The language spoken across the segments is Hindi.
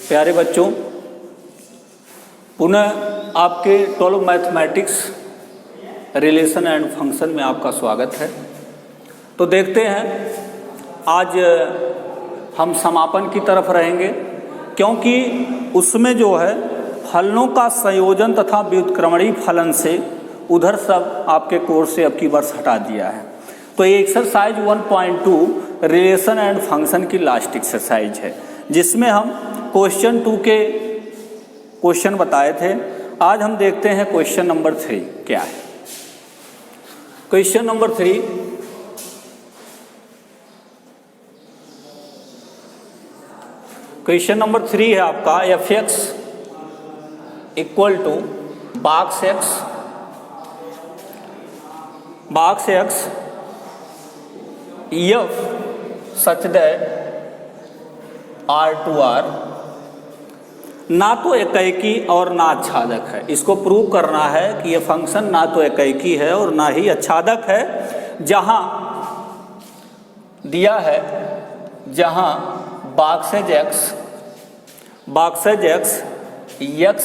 प्यारे बच्चों, पुनः आपके 12 मैथमेटिक्स रिलेशन एंड फंक्शन में आपका स्वागत है। तो देखते हैं, आज हम समापन की तरफ रहेंगे, क्योंकि उसमें जो है फलनों का संयोजन तथा व्युत्क्रमणीय फलन से उधर सब आपके कोर्स से अब की वर्ष हटा दिया है। तो ये एक्सरसाइज 1.2 रिलेशन एंड फंक्शन की लास्ट एक्सरसाइज है, जिसमें हम क्वेश्चन 2 के क्वेश्चन बताए थे। आज हम देखते हैं क्वेश्चन नंबर 3 क्या है। क्वेश्चन नंबर 3, क्वेश्चन नंबर 3 है आपका f(x) equal to box x f such that R2R no तो एकैकी और ना आच्छादक है। इसको प्रूव करना है कि ये फंक्शन ना तो एकैकी है और ना ही आच्छादक है। जहां दिया है, जहां बॉक्सेज x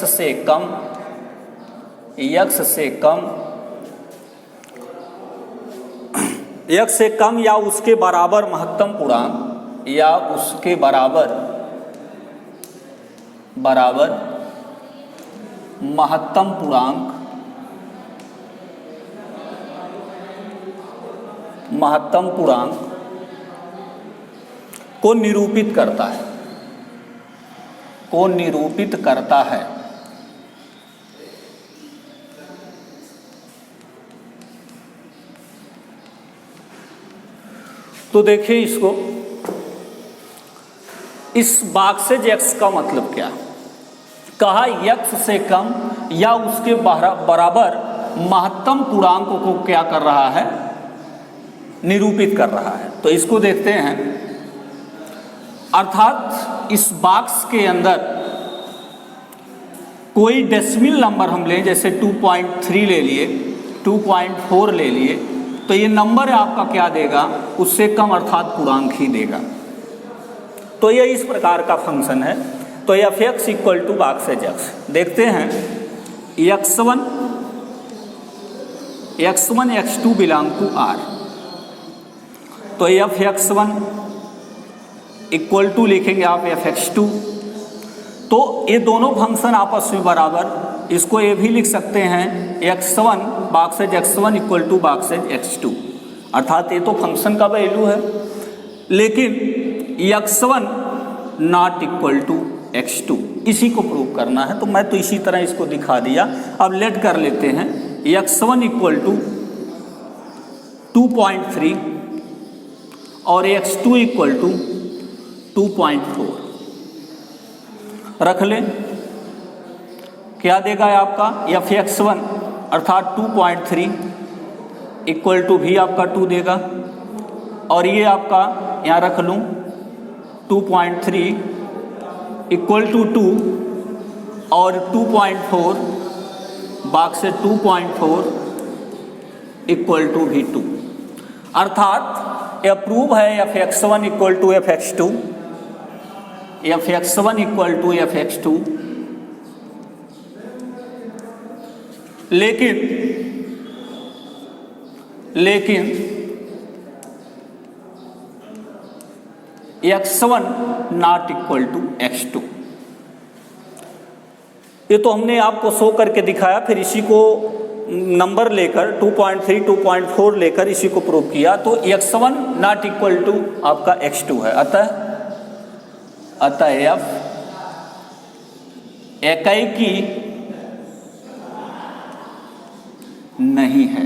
से कम या उसके बराबर महत्तम पूर्णांक या उसके बराबर महत्तम पूर्णांक को निरूपित करता है। तो देखिए इसको, इस बॉक्सेज x का मतलब क्या? कहा x से कम या उसके बराबर महत्तम पूर्णांक को क्या कर रहा है? निरूपित कर रहा है। तो इसको देखते हैं, अर्थात इस बॉक्स के अंदर कोई डेसिमल नंबर हम लें, जैसे 2.3 ले लिए, 2.4 ले लिए, तो ये नंबर आपका क्या देगा? उससे कम अर्थात पूर्णांक ही देगा। तो ये इस प्रकार का फंक्शन है। तो f(x) equal two boxes x। देखते हैं x1 x2 belong to R। तो f(x1) इक्वल टू लिखेंगे आप f(x2). तो ये दोनों फंक्शन आपस में बराबर, इसको ये भी लिख सकते हैं x1 boxes x1 equal two boxes x2। अर्थात ये तो फंक्शन का वैल्यू है, लेकिन x1 not equal to x2, इसी को प्रूव करना है। तो मैं तो इसी तरह इसको दिखा दिया। अब लेट कर लेते हैं, x1 इक्वल टू 2.3 और x2 इक्वल टू 2.4 रख लें। क्या देगा आपका? f(x1) अर्थात 2.3 इक्वल टू भी आपका 2 देगा, और ये आपका यहाँ रख लूँ 2.3 इक्वल टू 2 और 2.4 बॉक्स से 2.4 इक्वल टू भी 2। अर्थात यह प्रूव है f(x1) equal to f(x2), f(x1) equal to f(x2), लेकिन x1 not equal to x2। ये तो हमने आपको शो करके दिखाया, फिर इसी को नंबर लेकर 2.3 2.4 लेकर इसी को प्रूव किया। तो x1 नॉट इक्वल टू आपका x2 है। अतः f एकैकी नहीं है।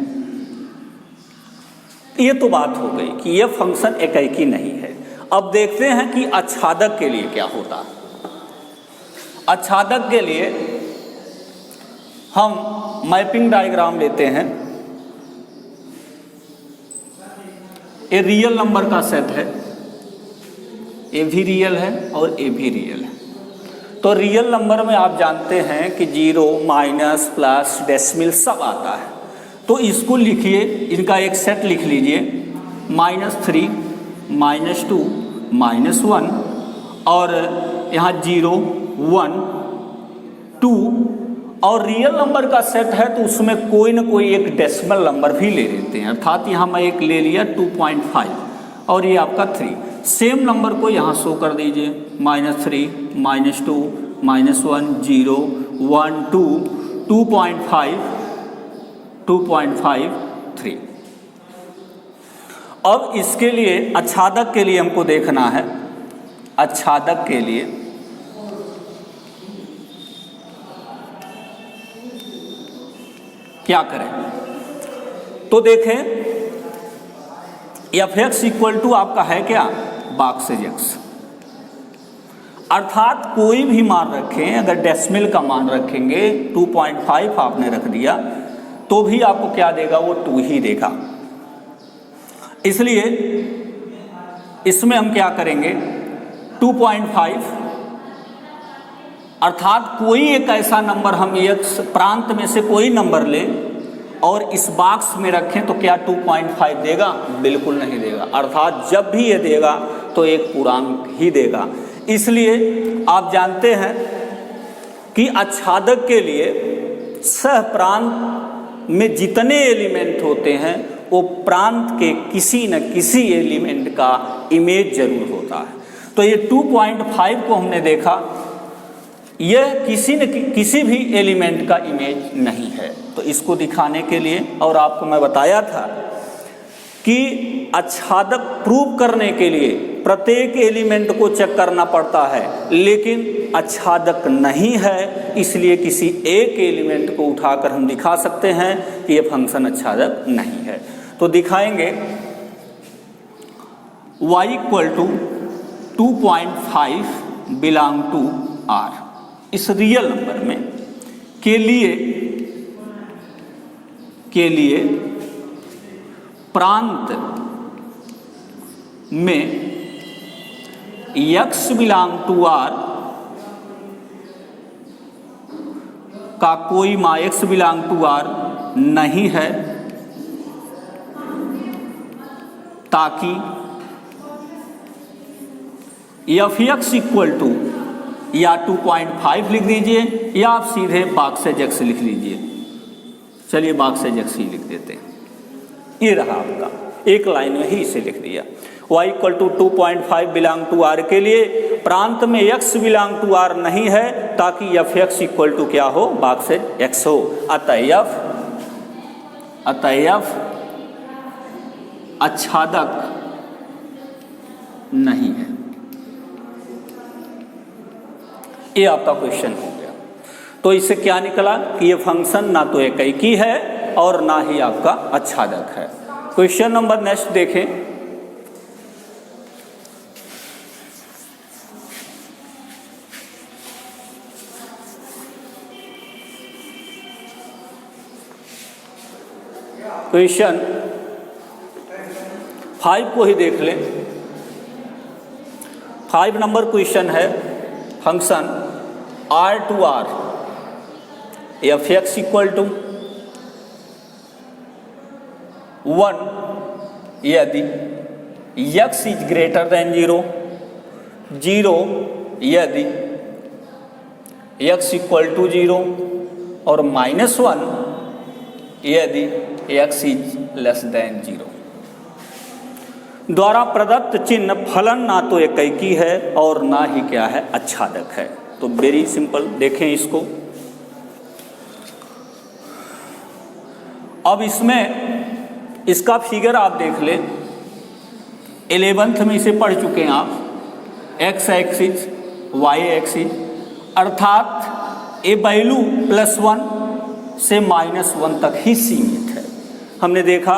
ये तो बात हो गई कि यह फंक्शन एकैकी नहीं है। अब देखते हैं कि आच्छादक के लिए क्या होता है। आच्छादक के लिए हम मैपिंग डायग्राम लेते हैं। ये रियल नंबर का सेट है, ए भी रियल है और ए भी रियल है। तो रियल नंबर में आप जानते हैं कि 0, माइनस, प्लस, डेसिमल सब आता है। तो इसको लिखिए, इनका एक सेट लिख लीजिए, -3, -2, -1 और यहाँ 0 1 2 और रियल नंबर का सेट है तो उसमें कोई ना कोई एक डेसिमल नंबर भी ले लेते हैं, अर्थात यहाँ मैं एक ले लिया 2.5 और ये आपका 3। सेम नंबर को यहाँ शो कर दीजिए, -3 -2 -1 0 1 2 2.5 2.5 3। अब इसके लिए आच्छादक के लिए हमको देखना है, आच्छादक के लिए क्या करें। तो देखें f(x) = आपका है क्या, बॉक्सेज x, अर्थात कोई भी मान रखें, अगर डेसिमल का मान रखेंगे 2.5 आपने रख दिया तो भी आपको क्या देगा, वो 2 ही देगा। इसलिए इसमें हम क्या करेंगे 2.5 अर्थात कोई एक ऐसा नंबर हम x प्रांत में से कोई नंबर ले और इस बॉक्स में रखें तो क्या 2.5 देगा, बिल्कुल नहीं देगा, अर्थात जब भी ये देगा तो एक पूर्णांक ही देगा। इसलिए आप जानते हैं कि आच्छादक के लिए सह प्रांत में जितने एलिमेंट होते हैं वो प्रांत के किसी न किसी एलिमेंट का इमेज जरूर होता है। तो ये 2.5 को हमने देखा, यह किसी भी एलिमेंट का इमेज नहीं है। तो इसको दिखाने के लिए, और आपको मैं बताया था कि आच्छादक प्रूव करने के लिए प्रत्येक एलिमेंट को चेक करना पड़ता है, लेकिन आच्छादक नहीं है इसलिए किसी एक एलिमेंट को उठाकर हम दिखा सकते हैं कि यह फंक्शन आच्छादक नहीं है। तो दिखाएंगे y = 2.5 बिलोंग टू R, इस रियल नंबर में के लिए प्रांत में x बिलोंग टू R का कोई मान, x बिलोंग टू R नहीं है, ताकि f(x) = या 2.5 लिख दीजिए या आप सीधे बॉक्सेज x लिख लीजिए। चलिए बॉक्सेज x ही लिख देते हैं, ये रहा आपका, एक लाइन में ही इसे लिख दिया। y = 2.5 बिलोंग टू R के लिए प्रांत में x बिलोंग टू R नहीं है, ताकि f(x) = क्या हो, बॉक्सेज x हो। अतएव आच्छादक नहीं है। ये आपका क्वेश्चन हो गया। तो इससे क्या निकला कि ये फंक्शन ना तो एकैकी है और ना ही आपका आच्छादक है। क्वेश्चन नंबर नेक्स्ट देखें। क्वेश्चन 5 को ही देख लें। 5 नंबर क्वेश्चन है, function R to R f(x) = 1 यदि x is greater than 0, 0 यदि x = 0 और -1 यदि x is less than 0 द्वारा प्रदत्त चिन्ह फलन ना तो एकैकी है और ना ही क्या है, आच्छादक है। तो वेरी सिंपल, देखें इसको। अब इसमें इसका फिगर आप देख ले, 11th में इसे पढ़ चुके हैं आप। x एक्सिस y एक्सिस, अर्थात ए वैल्यू +1 से -1 तक ही सीमित है। हमने देखा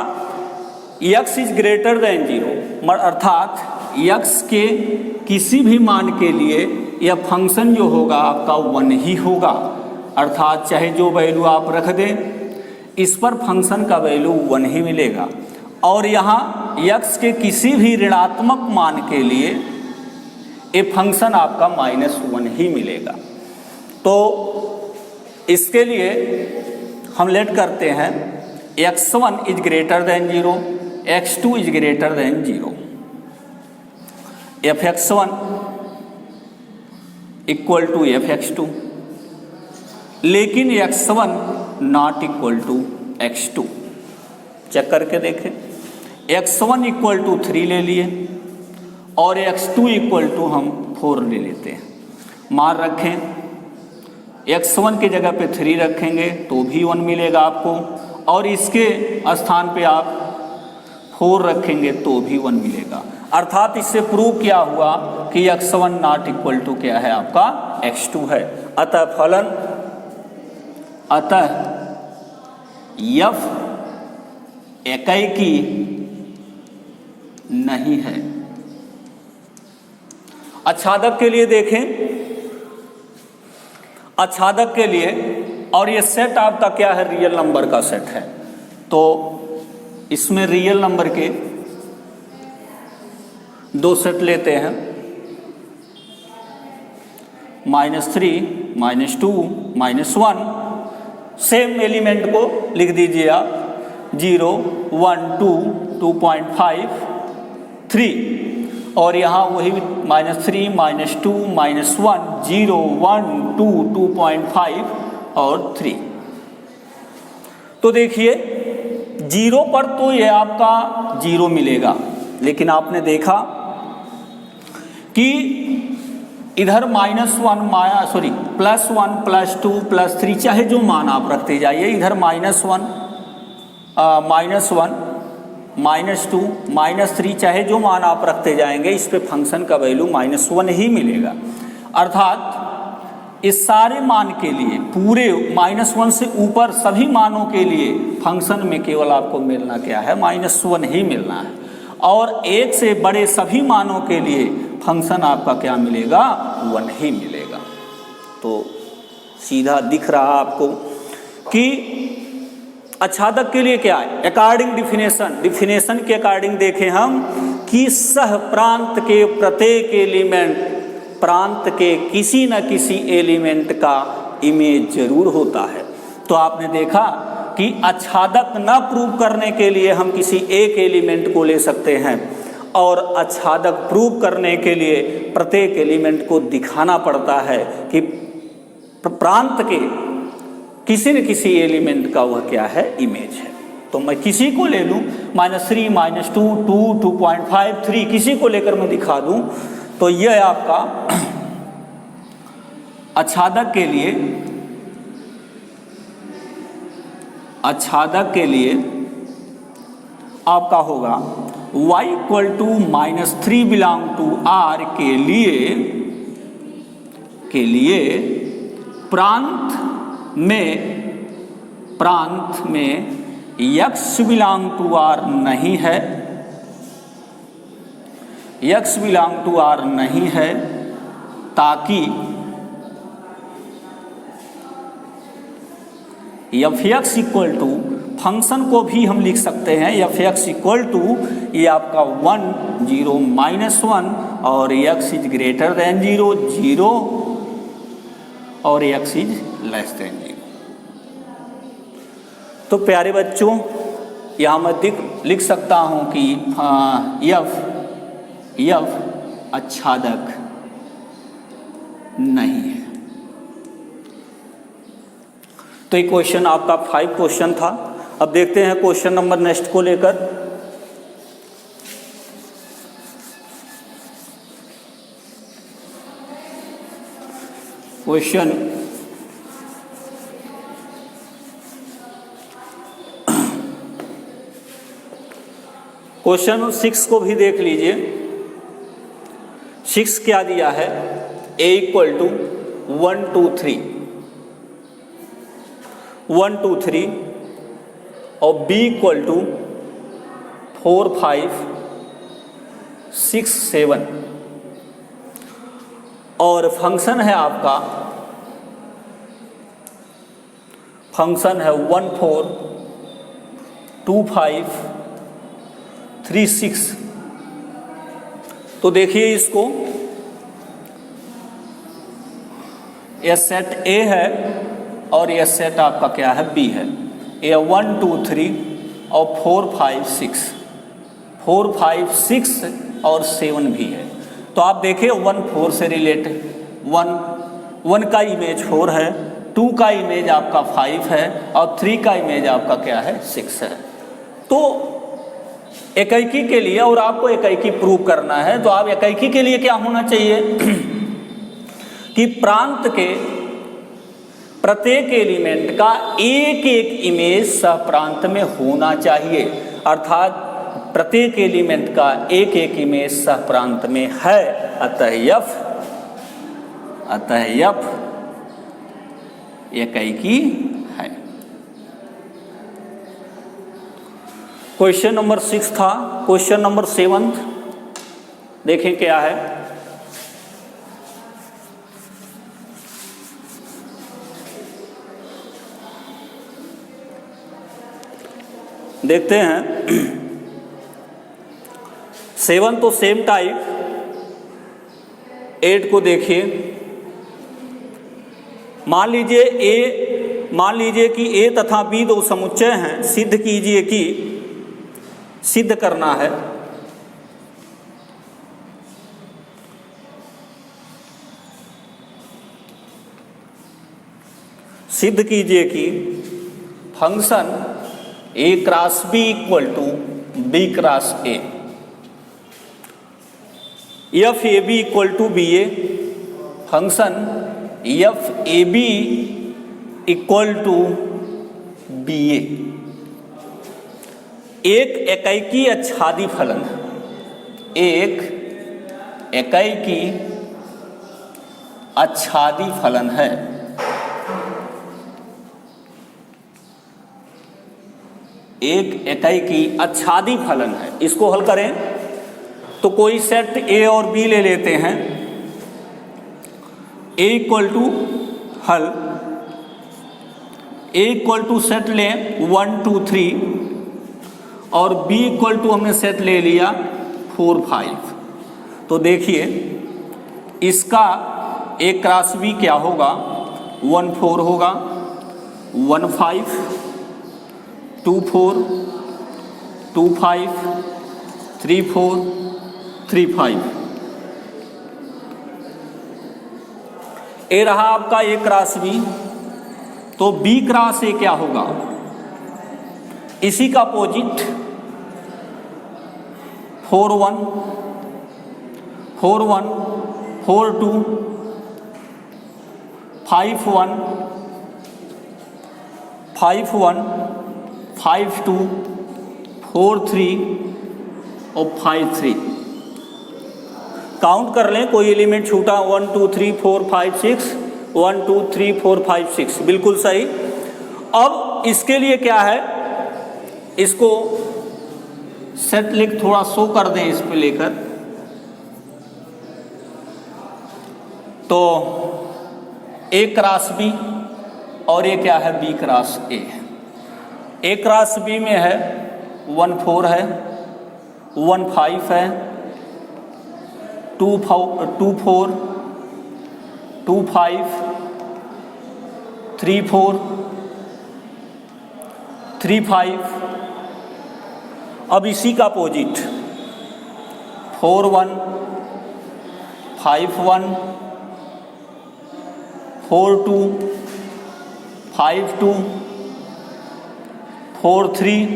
x इज ग्रेटर देन 0, अर्थात x के किसी भी मान के लिए यह फंक्शन जो होगा आपका 1 ही होगा, अर्थात चाहे जो वैल्यू आप रख दें इस पर फंक्शन का वैल्यू 1 ही मिलेगा। और यहाँ x के किसी भी ऋणात्मक मान के लिए ये फंक्शन आपका -1 ही मिलेगा। तो इसके लिए हम लेट करते हैं x1 is greater than 0, x2 is greater than 0। fx1 equal to fx2, लेकिन x1 not equal to x2। Check करके देखें, x1 इक्वल टू 3 ले लिए और x2 इक्वल टू हम 4 ले लेते हैं। मान रखें, x1 की जगह पे 3 रखेंगे तो भी 1 मिलेगा आपको, और इसके स्थान पे आप 4 रखेंगे तो भी 1 मिलेगा। अर्थात इससे प्रूव क्या हुआ कि x1 नॉट इक्वल टू क्या है, आपका x2 है। अतः फलन, अतः f एकाकी नहीं है। आच्छादक के लिए देखें, आच्छादक के लिए, और ये सेट आपका क्या है, रियल नंबर का सेट है। तो इसमें रियल नंबर के 2 सेट लेते हैं, -3, -2, -1। सेम एलिमेंट को लिख दीजिए आप, 0, 1, 2, 2.5, 3, और यहाँ वही -3, -2, -1, 0, 1, 2, 2.5 और 3। तो देखिए 0 पर तो ये आपका 0 मिलेगा, लेकिन आपने देखा कि इधर -1 +1 +2 +3 चाहे जो मान आप रखते जाइए, इधर -1 -2 -3 चाहे जो मान आप रखते जाएंगे, इस पे फंक्शन का वैल्यू -1 ही मिलेगा। अर्थात इस सारे मान के लिए, पूरे -1 से ऊपर सभी मानों के लिए फंक्शन में केवल आपको मिलना क्या है, -1 ही मिलना है। और 1 से बड़े सभी मानों के लिए फंक्शन आपका क्या मिलेगा, 1 ही मिलेगा। तो सीधा दिख रहा आपको कि आच्छादक के लिए क्या है, अकॉर्डिंग डिफिनेशन के अकॉर्डिंग देखें हम कि सह प्रांत के प्रत्येक एलिमेंट, प्रांत के किसी न किसी एलिमेंट का इमेज जरूर होता है। तो आपने देखा कि आच्छादक न प्रूव करने के लिए हम किसी एक एलिमेंट को ले सकते हैं, और आच्छादक प्रूव करने के लिए प्रत्येक एलिमेंट को दिखाना पड़ता है कि प्रांत के किसी न किसी एलिमेंट का वह क्या है, इमेज है। तो मैं किसी को ले लूँ, -3, -2, 2, 2.5, 3, किसी को लेकर मैं दिखा दूँ, तो यह आपका आच्छादक के लिए, आच्छादक के लिए आपका होगा y equal to -3 belong to R के लिए प्रांत में x बिलोंग टू R नहीं है, x बिलोंग टू R नहीं है, ताकि fx इक्वल टू, फंक्शन को भी हम लिख सकते हैं fx इक्वल टू, ये आपका 1, 0, -1 और x इज ग्रेटर देन 0, 0 और x इज लेस देन 0। तो प्यारे बच्चों, यहाँ मैं लिख सकता हूँ कि f आच्छादक नहीं है। तो ये क्वेश्चन आपका 5 क्वेश्चन था। अब देखते हैं क्वेश्चन नंबर नेक्स्ट को लेकर। क्वेश्चन 6 को भी देख लीजिए। 6 क्या दिया है, a इक्वल टू 1, 2, 3, 1, 2, 3 और b इक्वल टू 4, 5, 6, 7 और फंक्शन है आपका, फंक्शन है 1, 4, 2, 5, 3, 6। तो देखिए इसको, यह सेट A है और यह सेट आपका क्या है, B है। ये 1, 2, 3 और 4, 5, 6, 4, 5, 6 और 7 भी है। तो आप देखिए 1 4 से रिलेटेड, 1 का इमेज 4 है, 2 का इमेज आपका 5 है और 3 का इमेज आपका क्या है 6 है। तो एकैकी के लिए, और आपको एकैकी प्रूव करना है, तो आप एकैकी के लिए क्या होना चाहिए कि प्रांत के प्रत्येक एलिमेंट का एक एक इमेज सहप्रांत में होना चाहिए, अर्थात प्रत्येक एलिमेंट का एक एक इमेज सहप्रांत में है। अतः यफ एकैकी है। क्वेश्चन नंबर 6 था। क्वेश्चन नंबर 7 देखें क्या है। देखते हैं 7 तो सेम टाइप। 8 को देखिए। मान लीजिए कि ए तथा बी दो समुच्चय हैं, सिद्ध कीजिए कि, सिद्ध करना है सिद्ध कीजिए कि function A cross B equal to B cross A, F A B equal to B A, function F A B equal to B A एक एकैकी आच्छादी फलन है। एक एकैकी आच्छादी फलन है। एक एकैकी आच्छादी फलन है। इसको हल करें तो कोई सेट ए और बी ले लेते हैं। ए इक्वल टू हल, ए इक्वल टू सेट लें 1 2 3 और बी इक्वल टू हमने सेट ले लिया 4 5। तो देखिए इसका ए क्रॉस बी क्या होगा, 1 4 होगा, 1 5 2 4 2 5 3 4 3 5। ए रहा आपका ए क्रॉस बी। तो बी क्रॉस ए क्या होगा, इसी का अपोजिट 4 1 4 1 4 2 5 1 5 1 5 2 4 3 और 5 3। काउंट कर लें, कोई एलिमेंट छूटा 1 2 3 4 5 6, 1 2 3 4 5 6, बिल्कुल सही। अब इसके लिए क्या है, इसको सेट लिख थोड़ा शो कर दें इस पे लेकर। तो ए क्रॉस बी और ये क्या है B cross A. A cross B में है 1 4 है, 1 5 है, 2 4 2 5 3 4 3 5। अब इसी का अपोजिट 4 1 5 1 4 2 5 2 4 3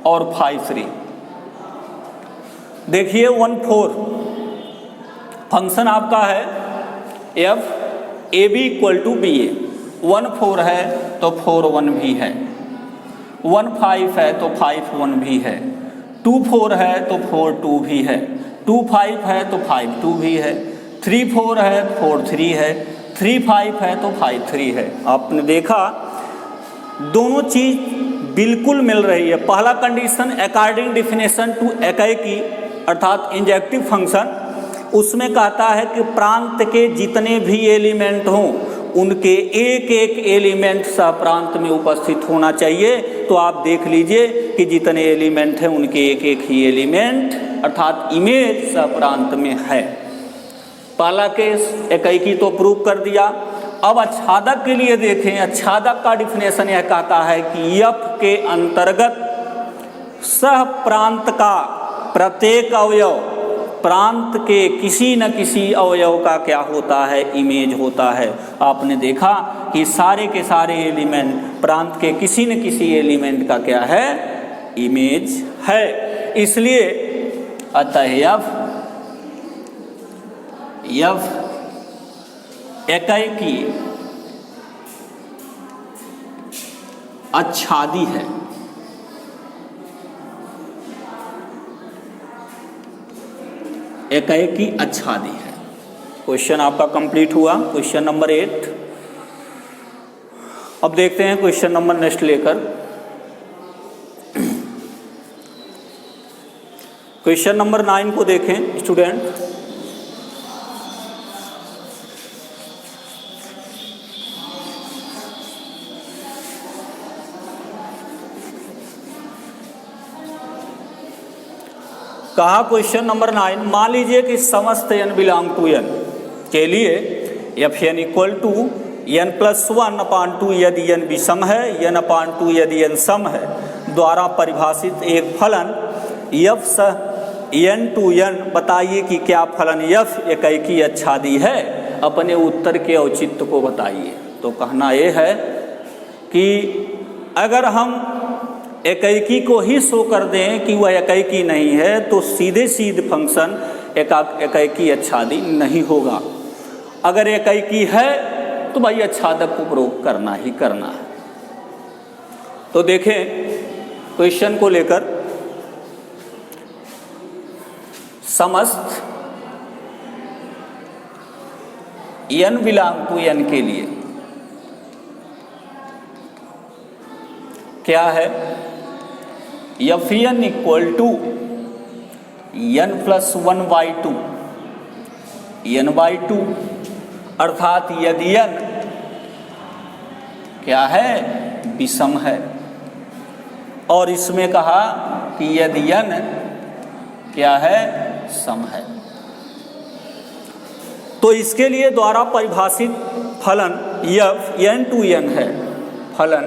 और 5 3। देखिए 1 4 फंक्शन आपका है F A B equal to B A. 1 4 है तो 4 1 भी है, 1 5 है तो 5 1 भी है, 2 4 है तो 4 2 भी है, 2 5 है तो 5 2 भी है, 3 4 है 4 3 है, 3 5 है तो 5 3 है। आपने देखा दोनों चीज बिल्कुल मिल रही है। पहला कंडीशन अकॉर्डिंग डिफिनेशन टू एकैकी अर्थात इंजेक्टिव फंक्शन, उसमें कहता है कि प्रांत के जितने भी एलिमेंट हों उनके एक एक एलिमेंट सहप्रांत में उपस्थित होना चाहिए। तो आप देख लीजिए कि जितने एलिमेंट हैं उनके एक एक ही एलिमेंट अर्थात इमेज सहप्रांत में है। पहला केस एकैकी तो प्रूव कर दिया। अब आच्छादक के लिए देखें। आच्छादक का डिफिनेशन यह कहता है कि एफ के अंतर्गत सहप्रांत का प्रत्येक अवयव प्रांत के किसी न किसी अवयव का क्या होता है, इमेज होता है। आपने देखा कि सारे के सारे एलिमेंट प्रांत के किसी न किसी एलिमेंट का क्या है, इमेज है। इसलिए अतः यफ एकाएकी आच्छादी है। एकाएकी आच्छादी है। क्वेश्चन आपका कंप्लीट हुआ, क्वेश्चन नंबर 8। अब देखते हैं क्वेश्चन नंबर नेक्स्ट लेकर। क्वेश्चन नंबर 9 को देखें स्टूडेंट। कहा क्वेश्चन नंबर 9, मान लीजिए कि समस्त n बिलोंग टू n के लिए F N equal to n+1/2 यदि n विषम है, n/2 यदि n सम है, द्वारा परिभाषित एक फलन f n बताइए कि क्या फलन f एकाएकी आच्छादी है। अपने उत्तर के औचित्य को बताइए। तो कहना यह है कि अगर हम एकाएकी को ही शो कर दें कि वह एकाएकी नहीं है तो सीधे फंक्शन एकाएकी आच्छादी नहीं होगा। अगर एकाएकी है तो भाई आच्छादक को प्रयोग करना ही करना है। तो देखें क्वेश्चन को लेकर, समस्त n बिलोंग टू n के लिए क्या है, F N equal to n+1/2 n/2, अर्थात यदि n क्या है, विषम है। और इसमें कहा कि यदि n क्या है, सम है। तो इसके लिए द्वारा परिभाषित फलन f n है। फलन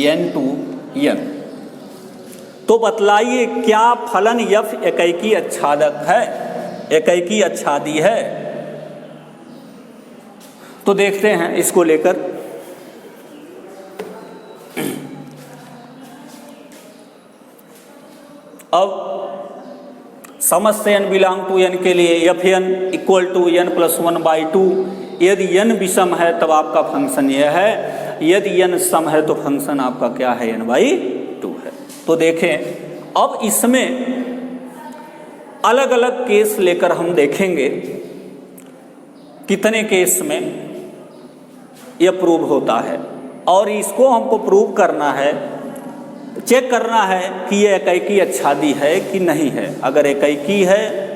n तो बतलाइए क्या फलन f एकाएकी आच्छादक है, एकाएकी आच्छादी है। तो देखते हैं इसको लेकर। अब समस्त n बिलोंग टू n के लिए F N equal to n+1/2 यदि n विषम है तब आपका फंक्शन यह है, यदि n सम है तो फंक्शन आपका क्या है, n/2 है। तो देखें अब इसमें अलग अलग केस लेकर हम देखेंगे कितने केस में यह प्रूव होता है, और इसको हमको प्रूव करना है, चेक करना है कि यह एकाएकी आच्छादी है कि नहीं है। अगर एकाएकी है,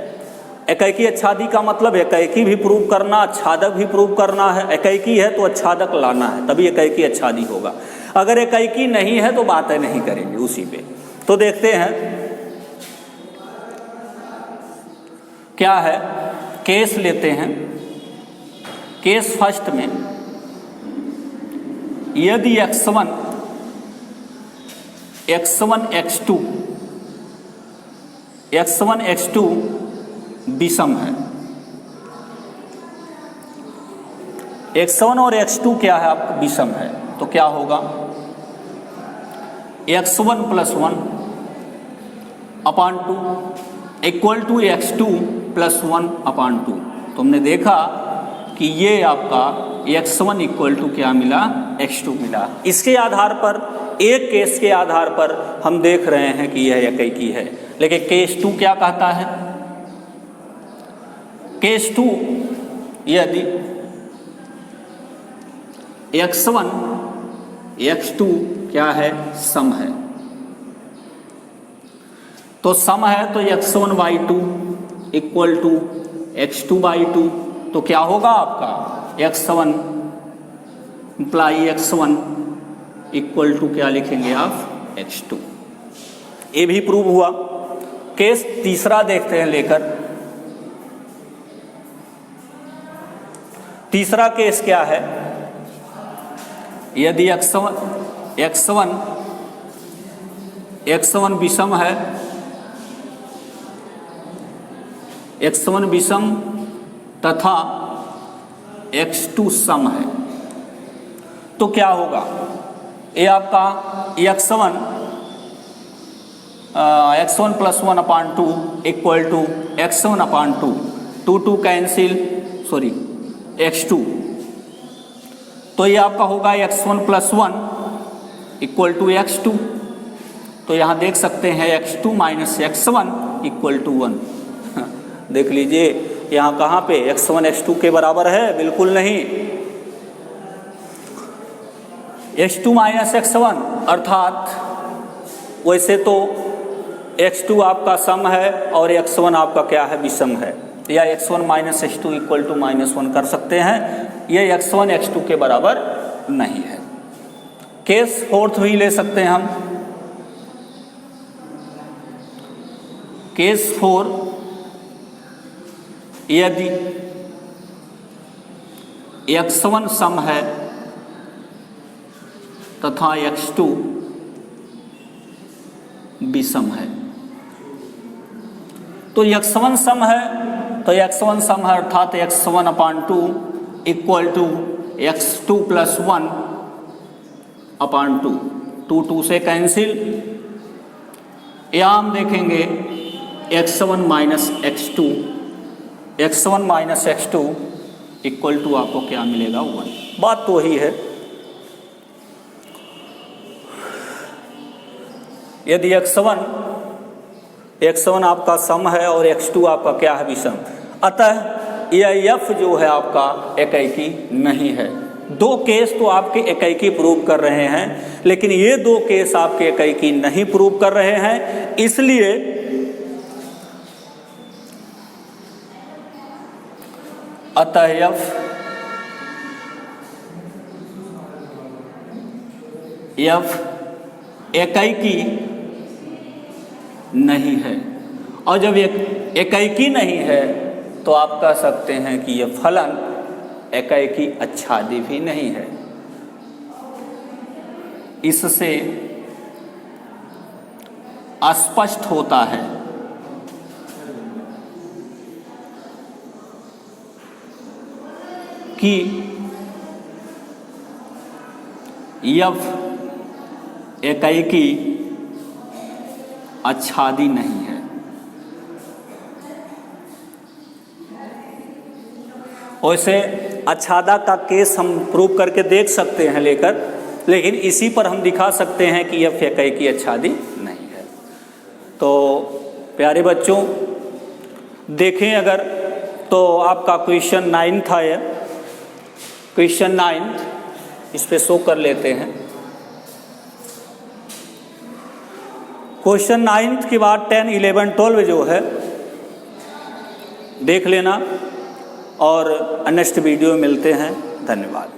एकाएकी आच्छादी का मतलब एकाएकी भी प्रूव करना, आच्छादक भी प्रूव करना है। एकाएकी है तो आच्छादक लाना है, तभी एकाएकी आच्छादी होगा। अगर एकाएकी नहीं है तो बातें नहीं करेंगे उसी पे। तो देखते हैं क्या है, केस लेते हैं। केस फर्स्ट में यदि x1 x2 विषम है, x1 और x2 क्या है, आपका विषम है, तो क्या होगा, x1+1/2 इक्वल टू x2+1/2। तो हमने देखा कि ये आपका x1 इक्वल टू क्या मिला, x2 मिला। इसके आधार पर, एक केस के आधार पर हम देख रहे हैं कि यह एकाएकी है। लेकिन केस 2 क्या कहता है, केस 2 यदि x1 x2 क्या है, सम है, तो सम है तो x1/2 इक्वल टू x2/2। तो क्या होगा आपका x1 × x1 इक्वल टू क्या लिखेंगे आप, x2। ये भी प्रूव हुआ। केस तीसरा देखते हैं लेकर। तीसरा केस क्या है, यदि x1 x1 विषम है, x1 विषम तथा x2 सम है, तो क्या होगा? ये आपका x1 plus 1/2 equal to x1/2, 2 cancel, sorry x2, तो ये आपका होगा x1 plus 1 equal to x2। तो यहाँ देख सकते हैं x2 minus x1 equal to 1। देख लीजिए यहाँ कहाँ पे x1 x2 के बराबर है? बिल्कुल नहीं। x2 माइनस x1 अर्थात वैसे तो x2 आपका सम है और x1 आपका क्या है? विषम है, या x1 minus x2 equal to -1 कर सकते हैं। ये x1 x2 के बराबर नहीं है। केस फोर्थ भी ले सकते हैं हम। केस 4, यदि x1 सम है तथा x2 विषम है, तो x1 सम है तो x1 सम है अर्थात x1/2 equal to x2 plus 1/2, 2 से कैंसिल। यहाँ हम देखेंगे x1 minus x2 equal to आपको क्या मिलेगा? 1। बात तो वही है। यदि x1 आपका सम है और x2 आपका क्या है? विषम, अतः यह f जो है आपका एकैकी नहीं है। 2 केस तो आपके एकैकी प्रूव कर रहे हैं, लेकिन ये 2 केस आपके एकैकी नहीं प्रूव कर रहे हैं, इसलिए अतः f एकैकी नहीं है। और जब एकैकी नहीं है तो आप कह सकते हैं कि यह फलन एकैकी अच्छादी भी नहीं है। इससे स्पष्ट होता है कि f एकैकी अच्छादी नहीं है। वैसे अच्छादा का केस हम प्रूव करके देख सकते हैं लेकर, लेकिन इसी पर हम दिखा सकते हैं कि यह एकैकी अच्छादी नहीं है। तो प्यारे बच्चों देखें अगर, तो आपका क्वेश्चन 9 था, यह क्वेश्चन 9 इस पे शो कर लेते हैं। क्वेश्चन 9 के बाद 10, 11, 12 जो है देख लेना, और नेक्स्ट वीडियो में मिलते हैं। धन्यवाद।